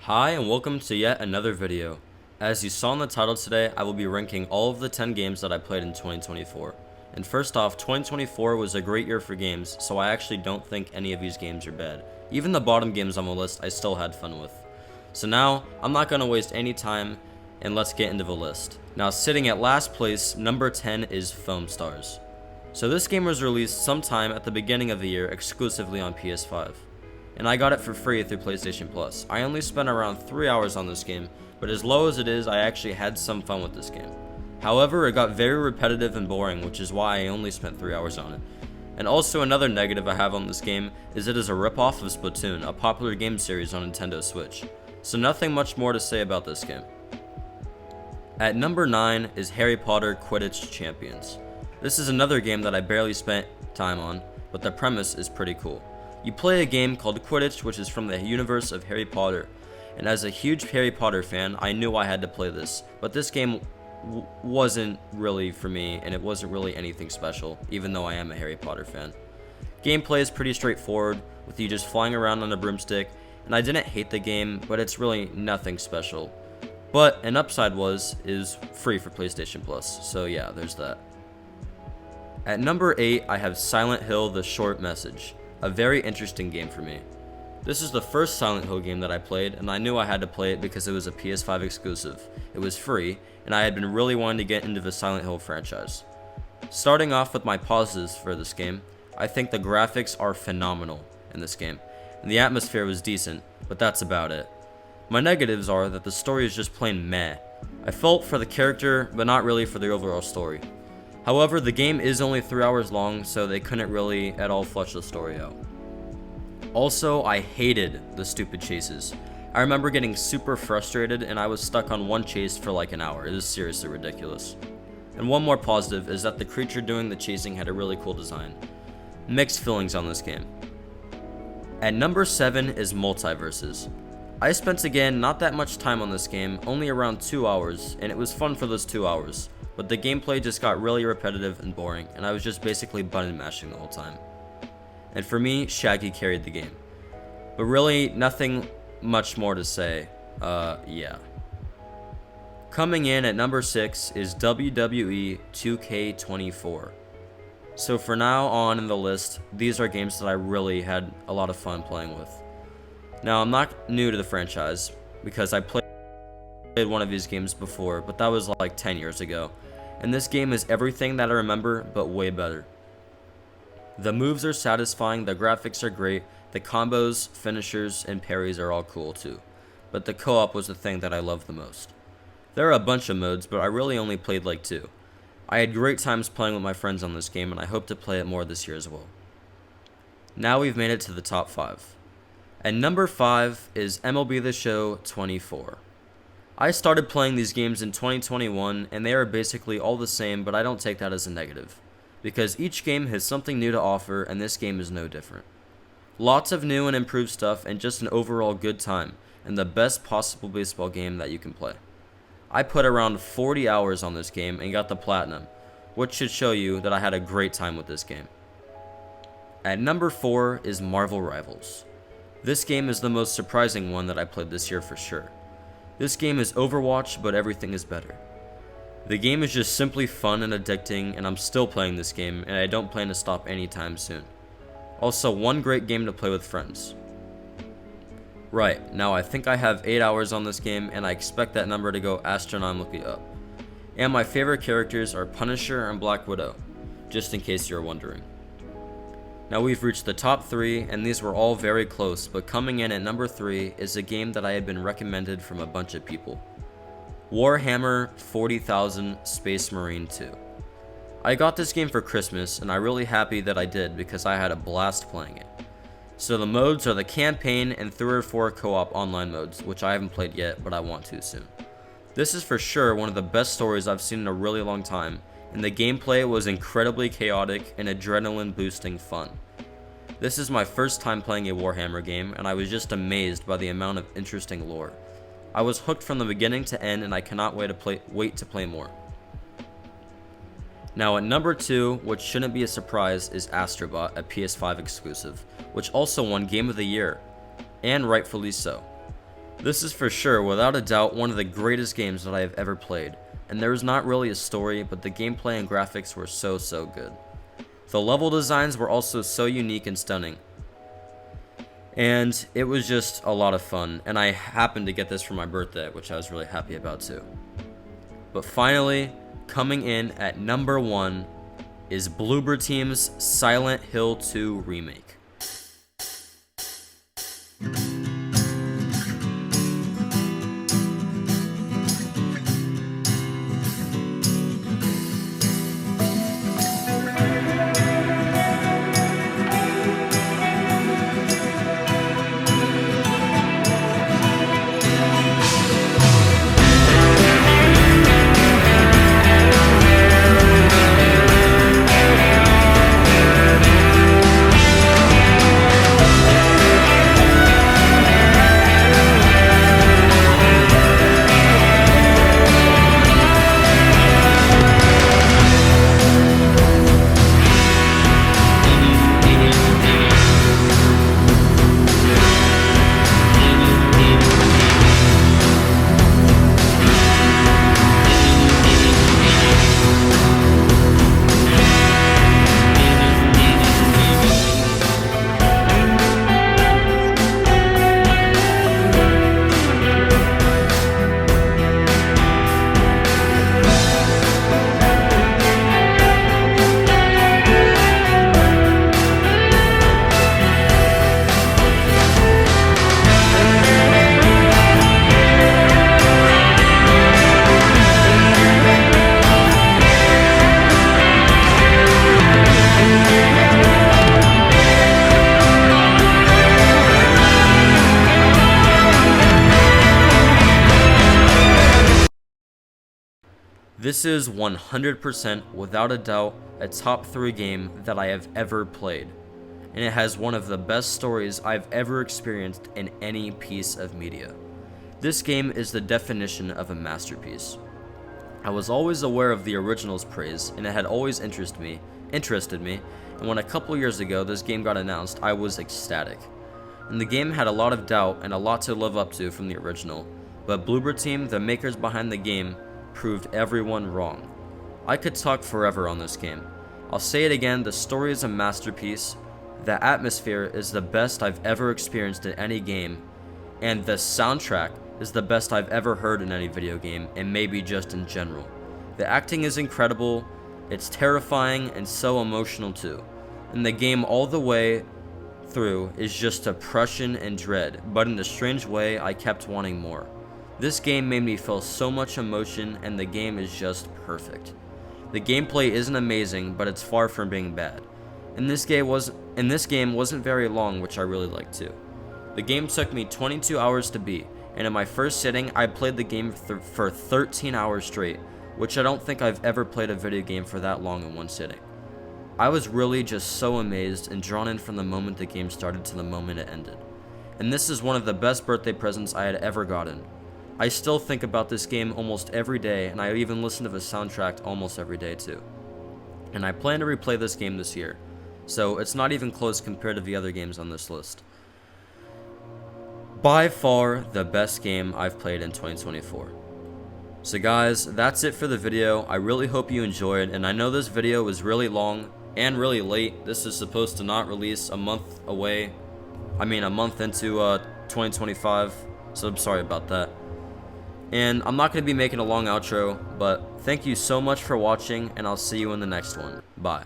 Hi and welcome to yet another video. As you saw in the title today, I will be ranking all of the 10 games that I played in 2024. And first off, 2024 was a great year for games, so I actually don't think any of these games are bad. Even the bottom games on the list I still had fun with. So now, I'm not going to waste any time and let's get into the list. Now sitting at last place, number 10 is Foam Stars. So this game was released sometime at the beginning of the year exclusively on PS5. And I got it for free through PlayStation Plus. I only spent around 3 hours on this game, but as low as it is, I actually had some fun with this game. However, it got very repetitive and boring, which is why I only spent 3 hours on it. And also another negative I have on this game is it is a ripoff of Splatoon, a popular game series on Nintendo Switch. So nothing much more to say about this game. At number 9 is Harry Potter Quidditch Champions. This is another game that I barely spent time on, but the premise is pretty cool. You play a game called Quidditch, which is from the universe of Harry Potter, and as a huge Harry Potter fan, I knew I had to play this, but this game wasn't really for me, and it wasn't really anything special, even though I am a Harry Potter fan. Gameplay is pretty straightforward, with you just flying around on a broomstick, and I didn't hate the game, but it's really nothing special. But an upside is free for PlayStation Plus, so yeah, there's that. At number 8, I have Silent Hill: The Short Message. A very interesting game for me. This is the first Silent Hill game that I played, and I knew I had to play it because it was a PS5 exclusive. It was free, and I had been really wanting to get into the Silent Hill franchise. Starting off with my positives for this game, I think the graphics are phenomenal in this game, and the atmosphere was decent, but that's about it. My negatives are that the story is just plain meh. I felt for the character, but not really for the overall story. However, the game is only 3 hours long, so they couldn't really at all flesh the story out. Also, I hated the stupid chases. I remember getting super frustrated and I was stuck on one chase for like an hour. It was seriously ridiculous. And one more positive is that the creature doing the chasing had a really cool design. Mixed feelings on this game. At number 7 is Multiverses. I spent again not that much time on this game, only around 2 hours, and it was fun for those 2 hours. But the gameplay just got really repetitive and boring, and I was just basically button mashing the whole time. And for me, Shaggy carried the game. But really, nothing much more to say. Yeah. Coming in at number 6 is WWE 2K24. So for now on in the list, these are games that I really had a lot of fun playing with. Now, I'm not new to the franchise, because I played one of these games before, but that was like 10 years ago. And this game is everything that I remember, but way better. The moves are satisfying, the graphics are great, the combos, finishers, and parries are all cool too. But the co-op was the thing that I loved the most. There are a bunch of modes, but I really only played like 2. I had great times playing with my friends on this game, and I hope to play it more this year as well. Now we've made it to the top 5. And number 5 is MLB The Show 24. I started playing these games in 2021, and they are basically all the same, but I don't take that as a negative, because each game has something new to offer, and this game is no different. Lots of new and improved stuff, and just an overall good time, and the best possible baseball game that you can play. I put around 40 hours on this game and got the platinum, which should show you that I had a great time with this game. At number 4 is Marvel Rivals. This game is the most surprising one that I played this year for sure. This game is Overwatch, but everything is better. The game is just simply fun and addicting, and I'm still playing this game, and I don't plan to stop anytime soon. Also, one great game to play with friends. Right, now I think I have 8 hours on this game, and I expect that number to go astronomically up. And my favorite characters are Punisher and Black Widow, just in case you're wondering. Now we've reached the top 3, and these were all very close, but coming in at number 3 is a game that I had been recommended from a bunch of people. Warhammer 40,000 Space Marine 2. I got this game for Christmas, and I'm really happy that I did because I had a blast playing it. So the modes are the campaign and 3 or 4 co-op online modes, which I haven't played yet, but I want to soon. This is for sure one of the best stories I've seen in a really long time, and the gameplay was incredibly chaotic and adrenaline boosting fun. This is my first time playing a Warhammer game, and I was just amazed by the amount of interesting lore. I was hooked from the beginning to end, and I cannot wait to play more. Now at number 2, which shouldn't be a surprise, is Astrobot, a PS5 exclusive, which also won Game of the Year, and rightfully so. This is for sure, without a doubt, one of the greatest games that I have ever played, and there is not really a story, but the gameplay and graphics were so good. The level designs were also so unique and stunning, and it was just a lot of fun, and I happened to get this for my birthday, which I was really happy about too. But finally, coming in at number 1 is Bloober Team's Silent Hill 2 Remake. This is 100% without a doubt a top 3 game that I have ever played, and it has one of the best stories I've ever experienced in any piece of media. This game is the definition of a masterpiece. I was always aware of the original's praise, and it had always interested me, and when a couple years ago this game got announced, I was ecstatic. And the game had a lot of doubt and a lot to live up to from the original, but Bloober Team, the makers behind the game, proved everyone wrong. I could talk forever on this game. I'll say it again, the story is a masterpiece, the atmosphere is the best I've ever experienced in any game, and the soundtrack is the best I've ever heard in any video game, and maybe just in general. The acting is incredible, it's terrifying and so emotional too, and the game all the way through is just oppression and dread, but in a strange way I kept wanting more. This game made me feel so much emotion, and the game is just perfect. The gameplay isn't amazing, but it's far from being bad. And this game wasn't very long, which I really liked too. The game took me 22 hours to beat, and in my first sitting, I played the game for 13 hours straight, which I don't think I've ever played a video game for that long in one sitting. I was really just so amazed and drawn in from the moment the game started to the moment it ended. And this is one of the best birthday presents I had ever gotten. I still think about this game almost every day, and I even listen to the soundtrack almost every day too. And I plan to replay this game this year, so it's not even close compared to the other games on this list. By far the best game I've played in 2024. So guys, that's it for the video. I really hope you enjoyed, and I know this video was really long and really late. This is supposed to not release a month into 2025, so I'm sorry about that. And I'm not going to be making a long outro, but thank you so much for watching, and I'll see you in the next one. Bye.